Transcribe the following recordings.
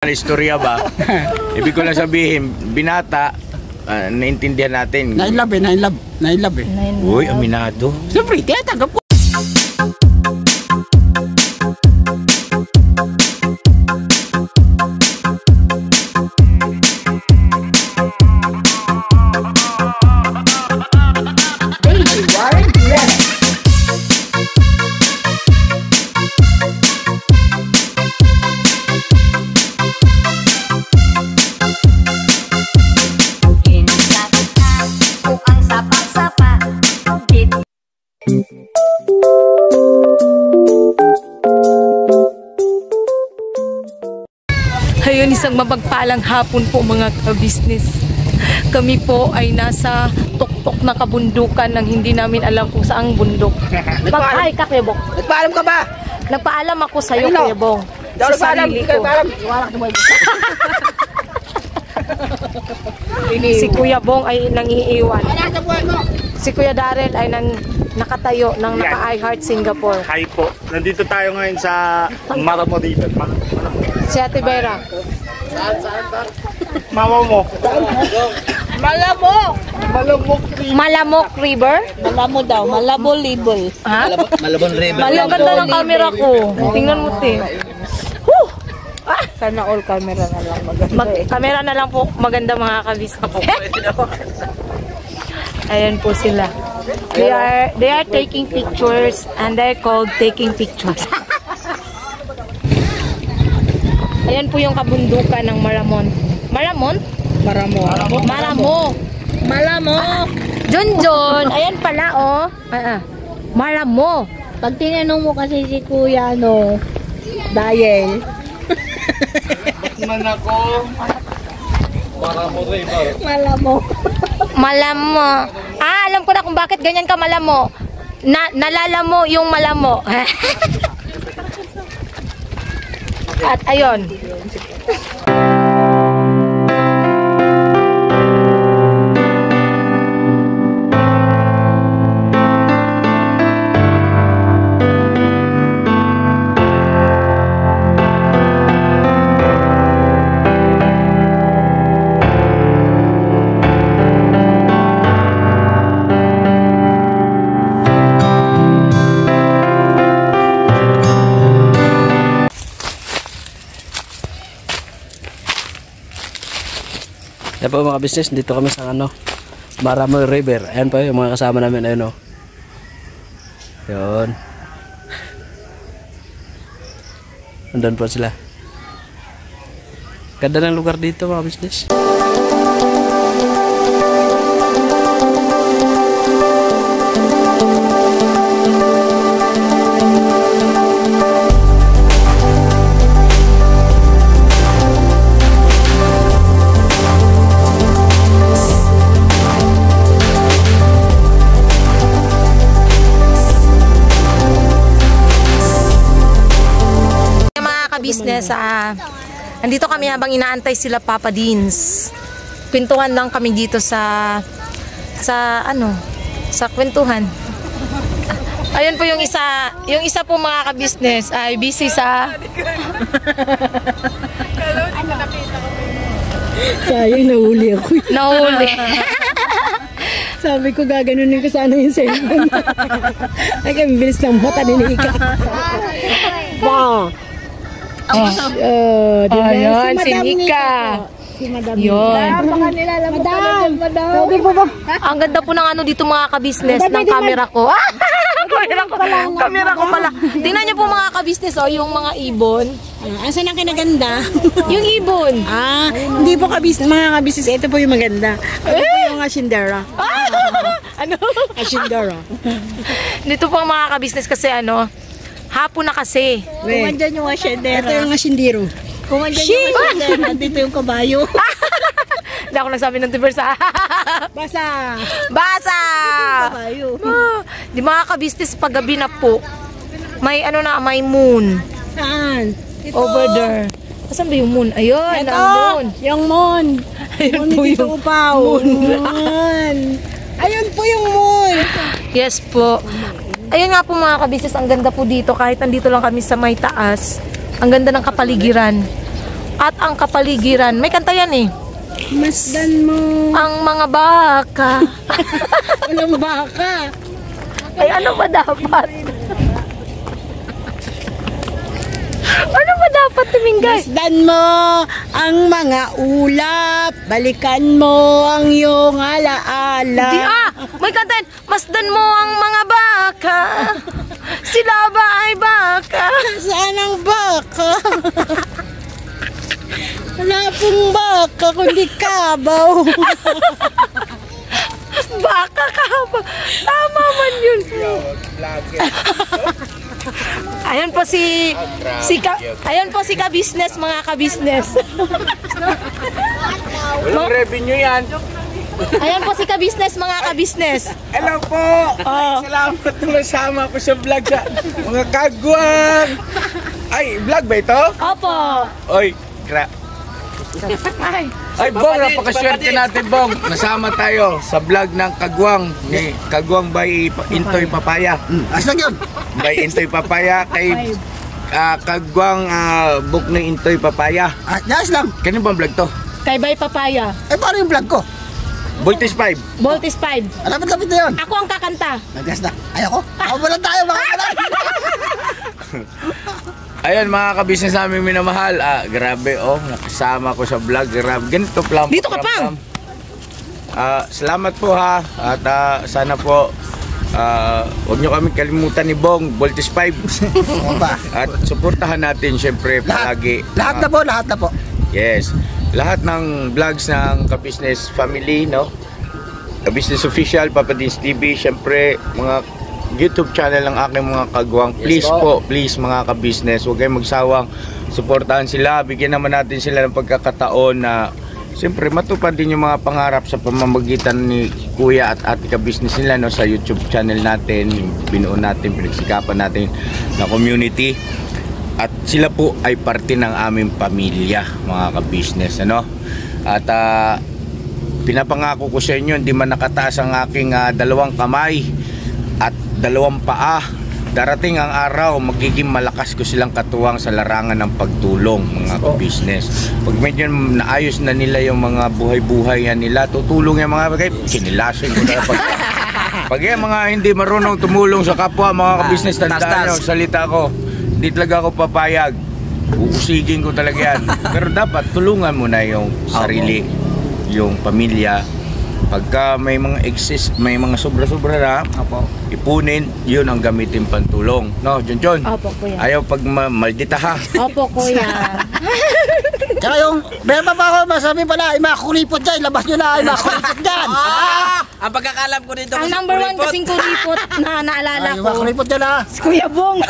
Istorya ba? Ibig ko lang sabihin, binata, naintindihan natin. Nailab eh. Uy, aminado. Siyempre, kaya tagap ko. Ayun, isang mapagpalang hapon po mga ka-business. Kami po ay nasa tuktok na kabundukan ng hindi namin alam kung saang bundok. Ay, Kuya Bong. Nagpaalam ka ba? Nagpaalam ako sa'yo, Kuya Bong. Sa sarili ko. Si Kuya Bong ay nangiiwan. Si Kuya Darrell ay nakatayo ng naka-iHeart Singapore. Hi po. Nandito tayo ngayon sa Maramo dito. Si Ate Vera. Mama mo. Malamok River? Malamo daw, Malabo Libol. Ha? Malabon River. Ang ganda ng camera ko. Tingnan mo, te. Sana all camera na lang maganda. Camera na lang po maganda mga kabisnes. Ayan po sila. They are taking pictures and they're called taking pictures. Ayan po yung kabundukan ng Maramon. Maramon? Maramo. John. Ayan pala oh. Maramo. Pag tinanong mo kasi si Kuya, Dayel. Man ako. Maramo River. Malamo. Alam ko na kung bakit ganyan ka malamo. Nalala mo yung malamo. At ayun. Yan po mga business, dito kami sa Maramo River. Ayan po yung mga kasama namin, ayun o. Yun. Andun po sila. Ganda ng lugar dito mga business. Business, andito kami habang inaantay sila Papa Deans. Kwentuhan lang kami dito sa kwentuhan. Ayun po yung isa po mga ka-business ay busy sa Sayang, nahuli ako. Nahuli. Sabi ko, gaganunin ko sana yung cellphone. Ay, kami bilis ng mata ni Ika. Ayun, si Nika. Si Madam Yun. Madam. Ang ganda po ng dito mga ka-business ng camera ko. Camera ko pala. Tingnan niyo po mga ka-business yung mga ibon. Asan ang kinaganda? Yung ibon. Hindi po mga kabisnes. Ito po yung maganda. Ito po yung Ashindera. Ano? Ashindera. Dito po mga ka-business kasi hapon na kasi. Kung andyan yung Ashindera. Ito yung Ashindero. Kung andyan yung Ashindera, dito yung kabayo. Hindi ako nagsabi ng diversa. Basa! Kabayo. Di mga ka-business paggabi na po. May may moon. Saan? Over there. Saan ba yung moon? Ayun, ito, ang moon. Yung moon. Ayun po yung moon. Ayun po yung moon. Yes po. Ayun nga po mga ka-business, ang ganda po dito. Kahit nandito lang kami sa may taas, ang ganda ng kapaligiran. at ang kapaligiran. May kanta yan eh. Masdan mo. Ang mga baka. Walang baka. Ay, ano ba dapat? Ano ba dapat, Tumingay? Masdan mo ang mga ulap. Balikan mo ang iyong alaala. Di may kantahin. Masdan mo ang mga baka. Sila ba ay baka? Saan ang baka? Wala pong baka, kundi kabaw. Baka ka ba? Tama man yun. Ayan po si ka-business, mga ka-business. Walang revenue yan. Ayan po si ka-business, mga ka-business. Hello po! Salamat na nasama ko sa vlog sa mga kagwang! Ay, vlog ba ito? Opo. Oy, Ay, Ay, Bong, napakaswerte natin, Bong. Nasama tayo sa vlog ng Kagwang ni Kagwang by Intoy Papaya. Aslan yun. By Intoy Papaya kay Kagwang book ni Intoy Papaya. Yes lang. Kano bang vlog to? kay Bay Papaya. Eh, paano yung vlog ko? Voltage 5. Voltis 5. Lapit-lapit na yun. Ako ang kakanta. Nag-gas na. Ayoko. Ako ba lang tayo, mga kanan? Ayan mga kabisnes namin minamahal. Grabe nakasama ko sa vlog. Grabe. Ganito plan. Dito ka pa. Salamat po ha. At sana po huwag nyo kami kalimutan ni Bong, Voltage 5. Oo ba? At suportahan natin syempre palagi. Lahat na po. Yes. Lahat ng vlogs ng Kabisnes Family, no? Kabisnes Official, Papa Dins TV, syempre mga YouTube channel ng aking mga kagwang. Please please mga kabisnes, huwag kayong magsawang suportahan sila. Bigyan naman natin sila ng pagkakataon na siyempre matupad din yung mga pangarap sa pamamagitan ni Kuya at Ate Kabisnes nila, no, sa YouTube channel natin, binuo natin, pinagsikapan natin na community. At sila po ay parte ng aming pamilya, mga kabisnes, ano? At pinapangako ko sa inyo, hindi man nakataas ang aking dalawang kamay at dalawang paa, darating ang araw magiging malakas ko silang katuwang sa larangan ng pagtulong, mga ka-business. Pag medyo naayos na nila yung mga buhay-buhay nila, tutulong yung mga bagay, kinilasin ko na pag yung mga hindi marunong tumulong sa kapwa, mga ka-business, tandaan nyo, salita ko, hindi talaga ako papayag, uusigin ko talaga yan. Pero dapat tulungan mo na yung sarili, yung pamilya. Pagka may mga excess, may mga sobra-sobra na, ipunin, yun ang gamitin pantulong. No, John? Opo, Kuya. Ayaw pag maldita ha. Opo, Kuya. Tsaka yung, meron pa ako masabi pala, ay makulipot dyan, labas nyo na, ay makulipot dyan. Ang pagkakalam ko dito, Ang number 1 kasing kuripot na naalala Ay, ko, makulipot dyan ha. si Kuya Bong.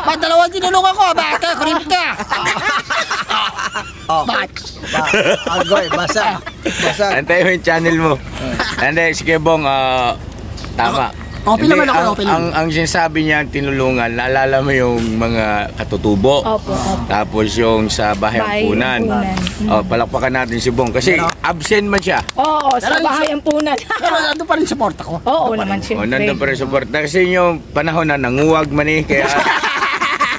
Ba't dalawang tinulungan ko, bakit ka, kulipot ka? Agoy, basa. Antayin mo yung channel mo. Hindi, sige Bong, tama. Okay naman ako, okay naman. Ang sinasabi niya, tinulungan, naalala mo yung mga katutubo. Opo. Tapos yung sa bahay ampunan. Palakpakan natin si Bong kasi absent man siya. Oo, sa bahay ampunan. Pero nandun pa rin support ako. Oo naman, syempre. Nandun pa rin support. Kasi yung panahon na nanguwag man kaya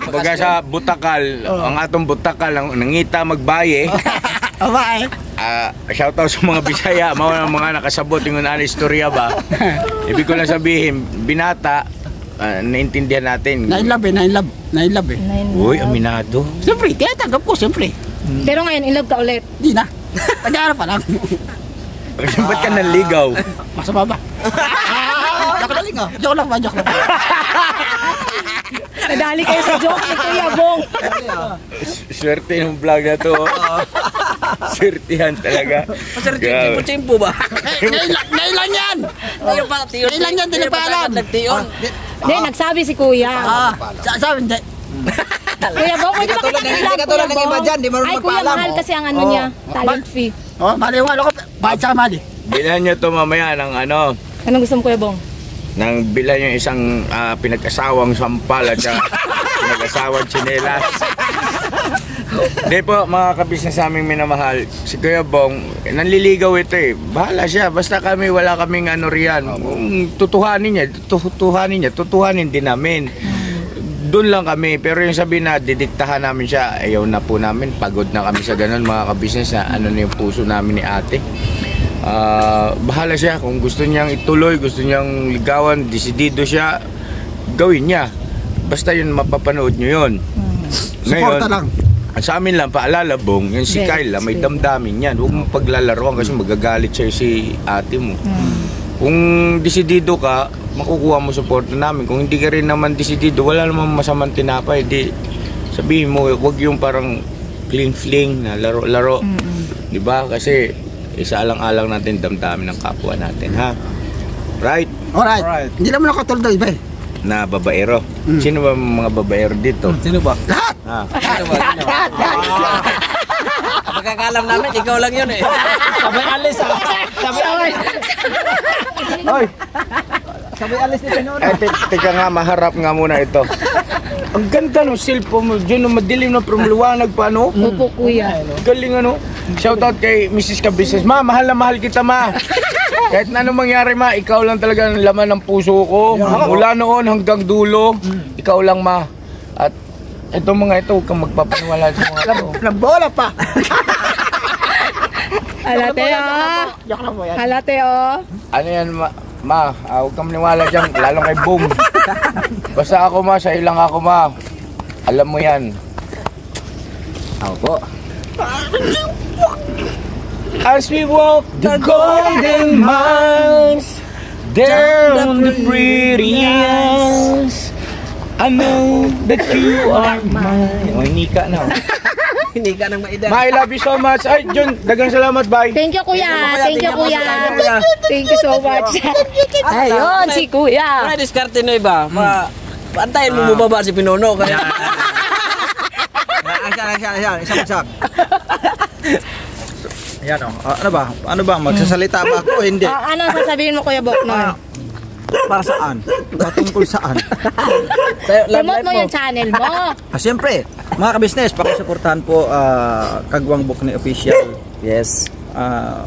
baga sa butakal, ang atong butakal, ang nangita magbaye. Bye. Shoutout sa mga Bisaya, mga nakasabot yung istorya ba. Ibig ko lang sabihin, binata, naintindihan natin. Nine love eh. Uy, aminado. Siyempre, kaya tanggap ko, siyempre. Pero ngayon, in love ka ulit. Di na. Nag-aarap pa lang. Ba't ka naligaw? Masama ba? Joke lang oh. Joke lang. Nadali kayo sa joke ni Kuya Bong. Swerte yung vlog na to. Swertihan talaga. Chimpo ba? Ngayon lang yan. Ngayon lang yan, hindi pa alam. Hindi, nagsabi si Kuya. Sabi, hindi. Kuya Bong, hindi ba kita kailangan, Kuya Bong? Ay, Kuya, mahal kasi ang ano niya, talent fee. Oh, mali yung ano ko. Bakit saka mali? Bilhan nyo to mamaya ng Anong gusto mo, Kuya Bong? nang bilhan yung isang pinag-asawang sampal at pinag-asawang tsinelas. Hindi po mga kabisnes sa aming minamahal, si Kuya Bong, nanliligaw ito eh. Bahala siya, basta kami wala kaming riyan. Tutuhanin niya, tutuhanin din namin. doon lang kami. Pero yung sabi na didiktahan namin siya, ayaw na po namin. Pagod na kami sa ganun mga kabisnes na ano na yung puso namin ni ate. Bahala siya kung gusto niyang ituloy, gusto niyang ligawan, desidido siya, gawin niya. Basta yun, mapapanood nyo yun. Suporta lang. Sa amin lang, paalala, Bong, yung si Kyla, may damdamin yan. Huwag mong paglalaroan kasi magagalit sa'yo si ate mo. Kung desidido ka, makukuha mo suporta namin. Kung hindi ka rin naman desidido, wala namang masamang tinapay. Di, sabihin mo, huwag yung parang fling-fling na laro-laro. Diba? Kasi isa alang-alang natin damdamin ng kapwa natin, ha? Right? Alright. Hindi naman nakatulad ng iba eh. Na babaero. Sino ba mga babaero dito? Sino ba? Lahat! Sino ba? Pagkakalam namin, ikaw lang yun eh. Sabay alis ah. Hoy! Sabi alis ni Pinono. Teka nga, maharap nga muna ito. Ang ganda ng cellphone mo. Diyan, no, madilim na promuluwanag pa, no? Opo, kuya. Galing, ano? Shoutout kay Mrs. Kabisnes. Ma, mahal na mahal kita, ma. Kahit na anong mangyari, ma, ikaw lang talaga ang laman ng puso ko. Mula noon hanggang dulo, ikaw lang, ma. At itong mga ito, huwag kang magpapaniwala sa mga ito. Nagbola pa. Halate oh. Joke lang po yan. Halate oh. Ano yan, ma, huwag kang maniwala dyan, lalong kay Boom. Basta ako, ma, sa ilang ako, ma. Alam mo yan. Ako po. As we walk the golden miles down the pretty hills, I know that you are mine. Oh, hindi ka na. Hindi ka nang maida. Ma, I love you so much. Ay, John, dagang salamat, bye. Thank you, kuya. Thank you, kuya. Thank you so much. Ayun, si kuya. Ano diskarte na iba? Antayin mo bumaba si Pinono. Kaya... Isang. Ayan o. Ano ba? Magsasalita ba ako o hindi? Ano sasabihin mo, Kuya Boknoy? Para saan? Patungkol saan? Promote mo yung channel mo. Siyempre, mga kabisnes, pakisuportahan po Kagwang Boknoy Official. Yes.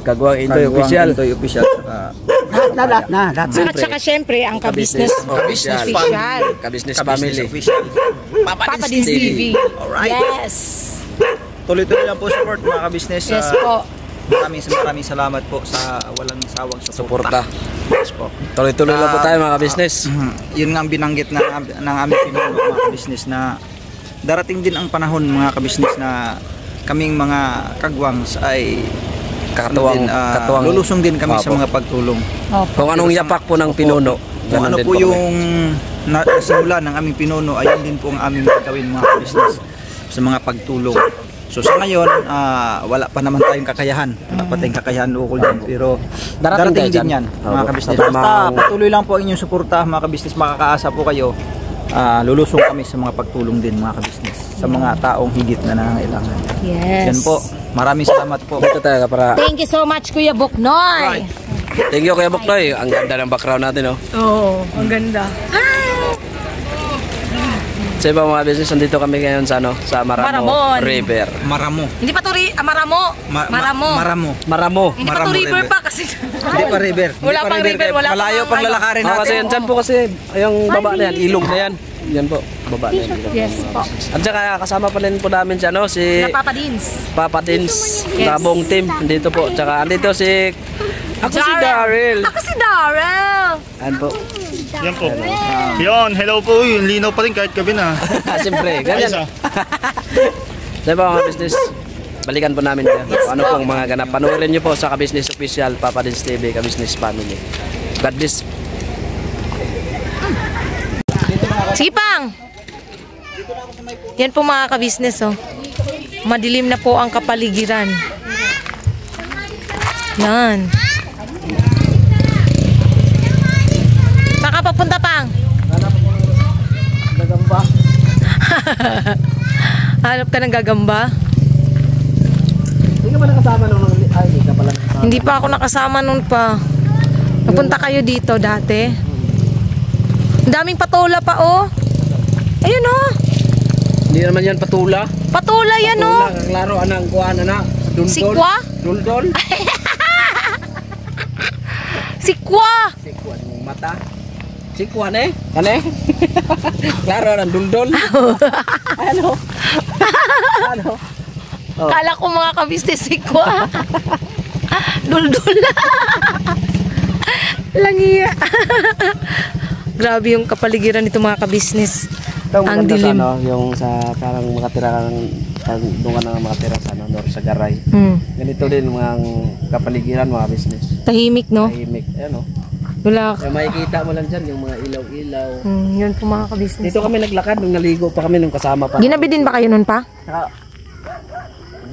Kagwang Indoy Official. Indoy Official. Lahat na. Saka syempre, ang Kabisnes Official. Kabisnes Family. Official. Papa Dins TV. Alright. Yes. Tuloy-tuloy lang po support mga kabisnes. Yes po. Maraming salamat po sa walang sawang suporta. Yes po. Tuloy-tuloy lang po tayo mga kabisnes. Yun nga ang binanggit ng aming pinuno mga kabisnes na darating din ang panahon mga kabisnes na kaming mga kagwangs ay Katuwang. lulusong din kami sa mga pagtulong. Kung anong yapak po ng pinuno. Kung ano po yung nasimula ng aming pinuno, ayun din po ang aming gagawin mga kabisnes sa mga pagtulong. So sa ngayon, wala pa naman tayong kakayahan. Wala pa tayong kakayahan ukol din. Pero darating din yan, mga kabisnes. Basta patuloy lang po ang inyong suporta, mga kabisnes. Makakaasa po kayo. Lulusong kami sa mga pagtulong din, mga kabisnes. Sa mga taong higit na nangangailangan. Yes. Yan po. Maraming salamat po. Dito tayo para. Thank you so much, Kuya Boknoy. Thank you Kuya Boknoy. Ang ganda ng background natin, oh. Oo, ang ganda. Sa ibang mga business, nandito kami ngayon sa Maramo Maramon. River. Maramo. Hindi pa to Maramo. Maramo. Hindi pa to river pa kasi. Hindi pa river. Wala pang river, wala pang Malayo pang lalakarin Kasi natin. yan, dyan po kasi, yung baba na yan, ilog na yan. Yan po, baba na yan. Yes po. At saka kasama pa rin po namin si, si Na Papa Dins. Papa Dins, Yes. na buong team. Dito po, tsaka andito si, si Daryl. Ako si Daryl. Yan po. Yan po. Yun, hello po. Yung linaw pa rin kahit gabi na. Siyempre, ganyan. Ayos, Sa ibang mga business, balikan po namin yan. Ano pong mga ganap. Panoorin nyo po sa Kabisnes Official, Papa Dins TV, Kabisnes Family. God bless. Sige pang. Yan po mga kabisnes oh. Madilim na po ang kapaligiran. Yan. Saan ka papunta pang? Gagamba. Hanap ka ng gagamba? Hindi ka ba nakasama nung ay, hindi ka pala nakasama. Hindi pa ako nakasama nun pa. Napunta kayo dito dati. Ang daming patola pa oh. Ayun oh. Hindi naman yan patula. Patola yan oh. Patula, ang laro anang kuhaan na. Duldol. Sikwa? Duldol. Sikwa. Sikwa ng mata. Sikwa ne? Kane? Klaro ng duldol. Ano? Ano? Oh. Kala ko mga kabisnes sikwa. Duldul. Langiya. Grabe yung kapaligiran nito mga kabisnes. Ang dilim. Sa, yung sa parang makatira doon ka na makatira sa sa Garay. Ganito din mga kapaligiran mga business. Tahimik, no? Tahimik. Ayan o. Wala. Kaya makikita mo lang dyan yung mga ilaw-ilaw. Yun po mga kabisnes. Dito kami naglakad nung naligo pa kami nung kasama pa. Ginabi din ba kayo nun pa?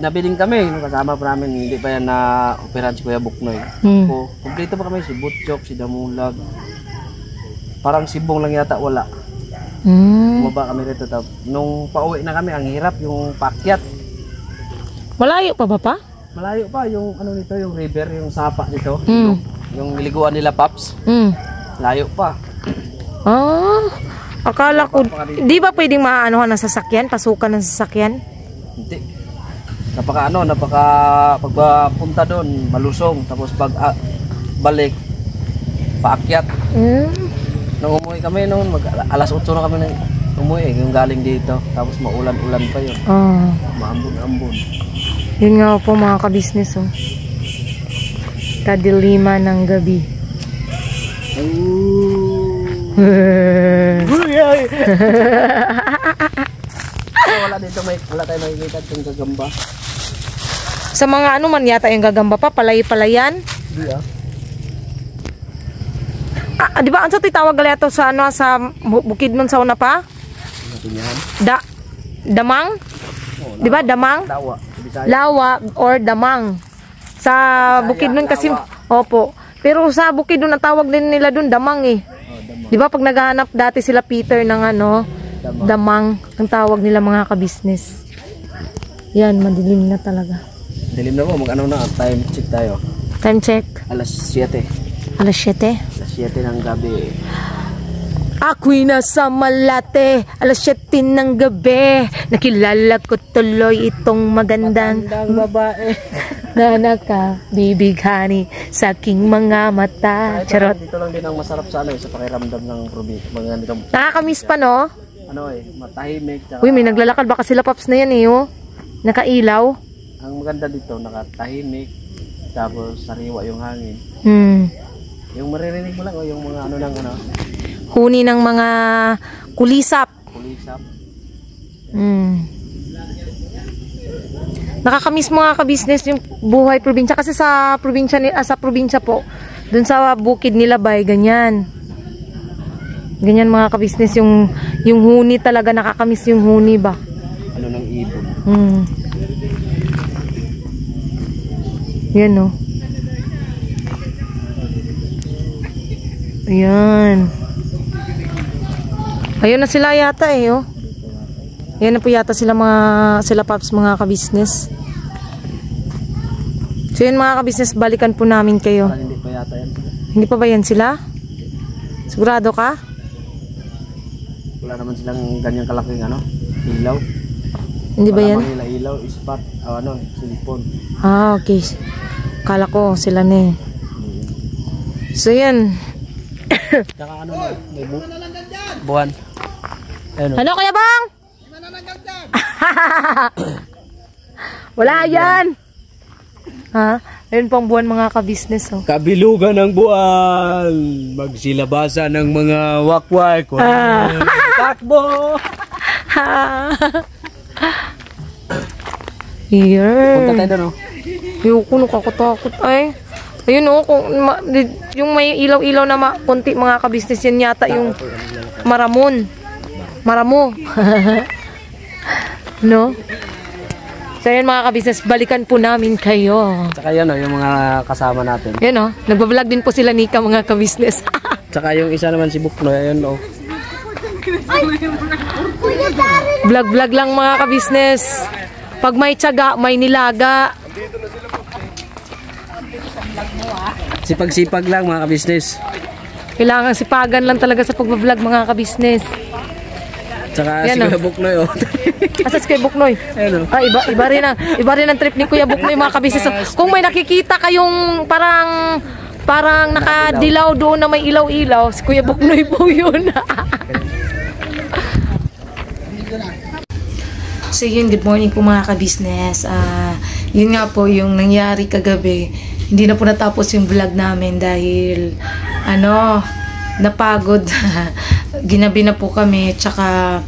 Nabiling kami nung kasama pa namin. Hindi pa yan na operahan si Kuya Buknoy. Kumplito pa kami si Butchok, si Damulag. Parang Sibong lang yata wala. Bumaba kami rito. Nung pauwi na kami, ang hirap yung paakyat. Malayo pa ba pa? Malayo pa yung ano nito, yung river, yung sapa nito. Yung niliguan nila Paps. Layo pa. Akala ko, di ba pwedeng maanohan ng sasakyan? Pasukan ng sasakyan? Hindi. Pagpunta doon, malusong. Tapos pag balik, paakyat. Nung umuwi kami noon, alas 8 na kami nang umuwi. Yung galing dito. Tapos maulan-ulan pa yun. Maambon-ambon. Yun nga po mga kabisnes. Kadiliman ng gabi. Wala tayo makikita itong gagamba. Sa mga ano man yata yung gagamba pa, palay-palayan. Di di ba ang sa tawag galito sa ano sa bukid nun sa una pa? Damang? Di ba damang? Lawa or damang. Sa bukid nun kasi opo. Pero sa bukid nun ang tawag din nila dun damang eh. Di ba pag naghahanap dati sila Peter ng ano, damang ang tawag nila mga kabisnes. Yan, madilim na talaga. Dilim na po, mag-ano na, time check tayo. Time check. Alas 7. Alas 7. Alas 7 ng gabi. Ako'y nasa Malate, alas 7 ng gabi. Nakilala ko tuloy itong magandang babae na nakabibighani sa aking mga mata. Charot. Dito lang din ang masarap sa sa pakiramdam ng probinsya. Mga ganito. Nakakamiss pa, no? Matahimik. Uy, may naglalakad baka sila Paps na yan eh, oh. Nakailaw. Ang maganda dito, nakatahimik. Tapos sariwa yung hangin. Yung maririnig mo lang o yung mga ano ng ano. Huni ng mga kulisap. Nakakamiss mga kabisnes yung buhay probinsya kasi sa probinsya po dun sa bukid nila bay ganyan mga kabisnes yung huni talaga nakakamiss yung huni ba ano ng ibon. Yan o. Ayan. Ayun na sila yata eh, oh. Ayan na po yata sila Paps, mga kabisnes. So yun mga kabisnes, balikan po namin kayo. Hindi pa yata yan. Hindi pa ba yan sila? Sigurado ka? Wala naman silang ganyang kalaking ano, ilaw. Hindi ba yan? Wala ilaw, spot, silicone. Okay. Kala ko sila na eh. So yan. Tsaka ano may buwan. Ano Kuya Bang? Wala yan. Ayun pang buwan mga kabisnes. Oh. Kabilugan ng buwan. Magsilabasa ng mga wakwak. Takbo. Here. Punta tayo doon. Yuko, nakakatakot ay. Ayun oh, yung may ilaw-ilaw na konti mga kabisnes yan yata yung Maramo. No? So yan mga kabisnes, balikan po namin kayo. Tsaka yan yung mga kasama natin. Yan nagbablog din po sila Nika mga kabisnes. Tsaka yung isa naman si Buknoy, ayun Vlog lang mga kabisnes. Pag may tiyaga, may nilaga. Sipag-sipag lang mga kabisnes. Kailangan sipagan lang talaga sa pag-vlog mga kabisnes. Tsaka si Kuya Buknoy Asa si Kuya Buknoy? Iba rin ang trip ni Kuya Buknoy mga kabisnes. Kung may nakikita kayong parang parang nakadilaw doon na may ilaw-ilaw. Si Kuya Buknoy po yun. So yun, good morning po mga ka-business. Yun nga po yung nangyari kagabi. Hindi na po natapos yung vlog namin dahil napagod. Ginabi na po kami. Tsaka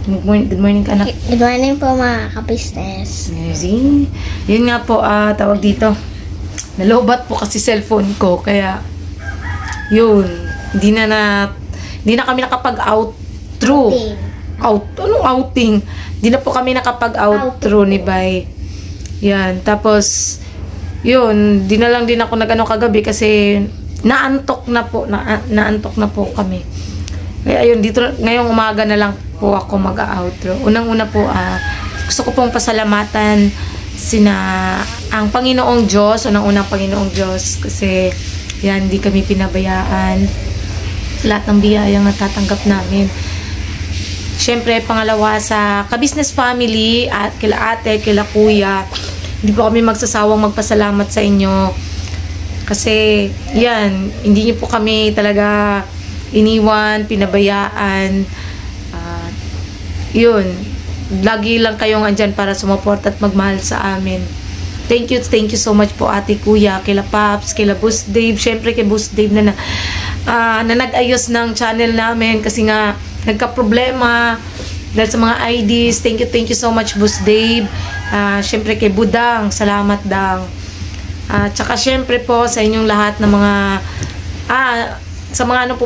good morning ka, anak. Good morning po mga ka-business. See? Yun nga po, tawag dito. Nalobat po kasi cellphone ko. Kaya yun, hindi na kami nakapag-outro. Anong outing? Hindi na po kami nakapag-outro ni Bay. Yan. Tapos, yun, di na lang din ako nag-ano kagabi kasi naantok na po kami. Kaya yun, dito, ngayong umaga na lang po ako mag-outro. Unang-una po, gusto ko pong pasalamatan ang Panginoong Diyos, unang-unang Panginoong Diyos, kasi yan, hindi kami pinabayaan sa lahat ng biyayang natatanggap namin. Siyempre, pangalawa sa ka-business family at kila ate, kila kuya, hindi po kami magsasawang magpasalamat sa inyo. Kasi, yan, hindi niyo po kami talaga iniwan, pinabayaan. Yun, lagi lang kayong andyan para sumuport at magmahal sa amin. Thank you so much po ate, kuya, kila Paps, kila Boss Dave, syempre kay Boss Dave na nag-ayos ng channel namin kasi nga nagka-problema dahil sa mga IDs. Thank you so much Boss Dave. Syempre kay Budang, salamat Dang. Tsaka syempre po sa inyong lahat ng mga sa mga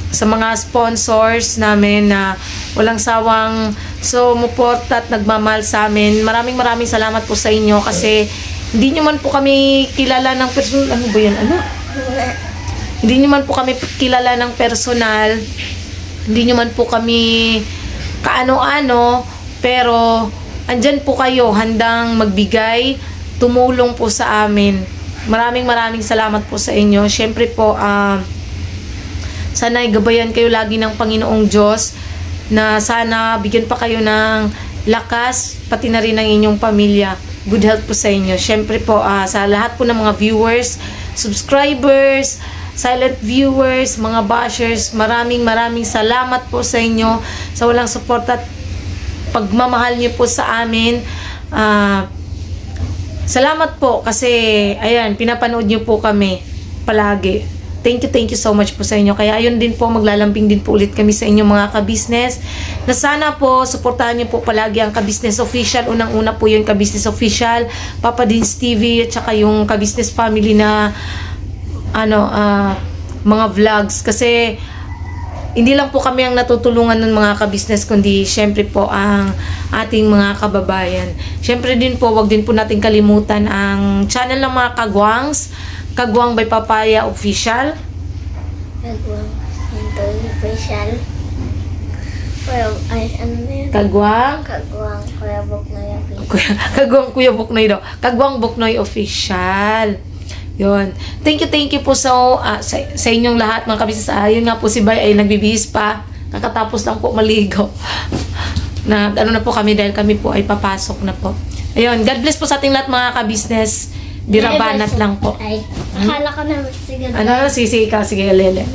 sa mga sponsors namin na walang sawang sumuport at nagmamahal sa amin. Maraming salamat po sa inyo kasi hindi nyo man po kami kilala ng personal. Ano ba yan? Hindi nyo man po kami kilala ng personal. Hindi nyo man po kami kaano-ano, pero andyan po kayo handang magbigay, tumulong po sa amin. Maraming salamat po sa inyo. Syempre po, sana gabayan kayo lagi ng Panginoong Diyos, na sana bigyan pa kayo ng lakas, pati na rin ng inyong pamilya. Good health po sa inyo. Syempre po, sa lahat po ng mga viewers, subscribers, silent viewers, mga bashers, maraming salamat po sa inyo sa walang support at pagmamahal niyo po sa amin. Salamat po kasi ayan, pinapanood niyo po kami palagi. Thank you so much po sa inyo. Kaya ayun din po, maglalambing din po ulit kami sa inyo mga ka-business, na sana po suportahan niyo po palagi ang Ka-Business Official. Unang-una po yung Ka-Business Official, Papa Dins TV, at saka yung Ka-Business Family na mga vlogs. Kasi hindi lang po kami ang natutulungan ng mga ka-business, kundi syempre po ang ating mga kababayan. Syempre din po, wag din po natin kalimutan ang channel ng mga kagwangs, Kagwang by Papaya Official. Kagwang Official. Ano na yun? Kagwang Kuya Buknoy Official. Kagwang Kuya Buknoy daw. Kagwang Buknoy Official. Yun. Thank you po sa inyong lahat mga kabisnes. Yun nga po, si Bay ay nagbibihis pa. Kakatapos lang po maligo. Na na po kami dahil kami po ay papasok na po. Ayun. God bless po sa ating lahat mga kabisnes. Birabanat lang po. Ay, akala ko na say goodbye. Sige ikaw. Sige, lele.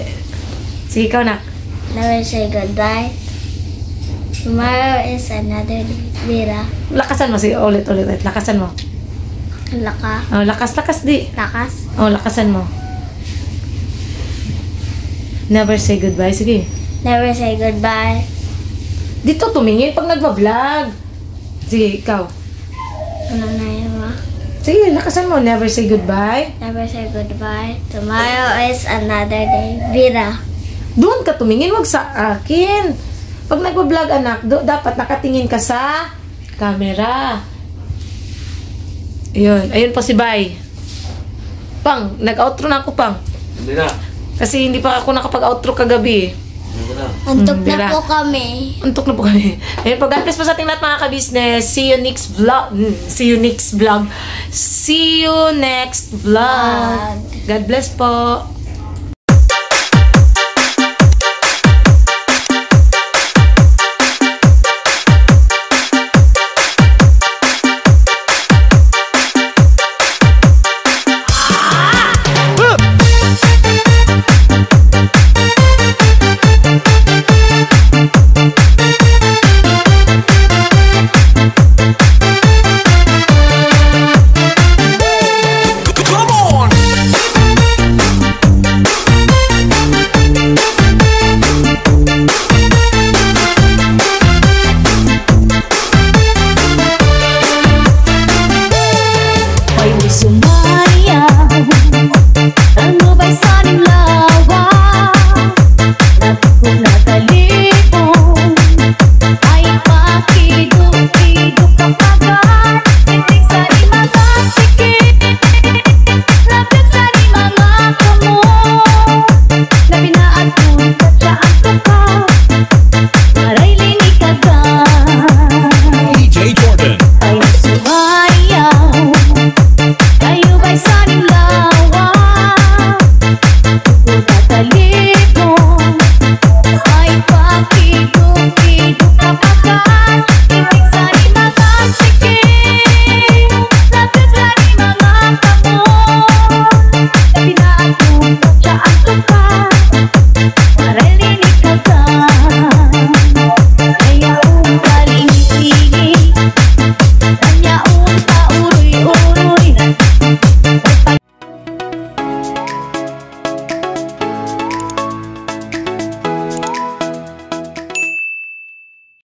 Sige ikaw, nak. Never say goodbye. Tomorrow is another day. Bira. Lakasan mo. Sige, ulit. Lakasan mo. Lakas di. Lakas. Lakasan mo. Never say goodbye. Sige. Never say goodbye. Dito tumingin pag nagva-vlog. Sige, ikaw. Ano na yun, ma? Sige, lakasan mo. Never say goodbye. Never say goodbye. Tomorrow is another day. Bira. Doon ka tumingin, wag sa akin. Pag nagva-vlog, anak, dapat nakatingin ka sa camera. Ayun po si Bay. Pang, nag-outro na ako, Pang. Hindi na. Kasi hindi pa ako nakapag-outro kagabi. Antok Bira. na po kami. Antok na po kami. Ayun po, God bless po sa ating lahat mga ka-business. See you next vlog. See you next vlog. God bless po.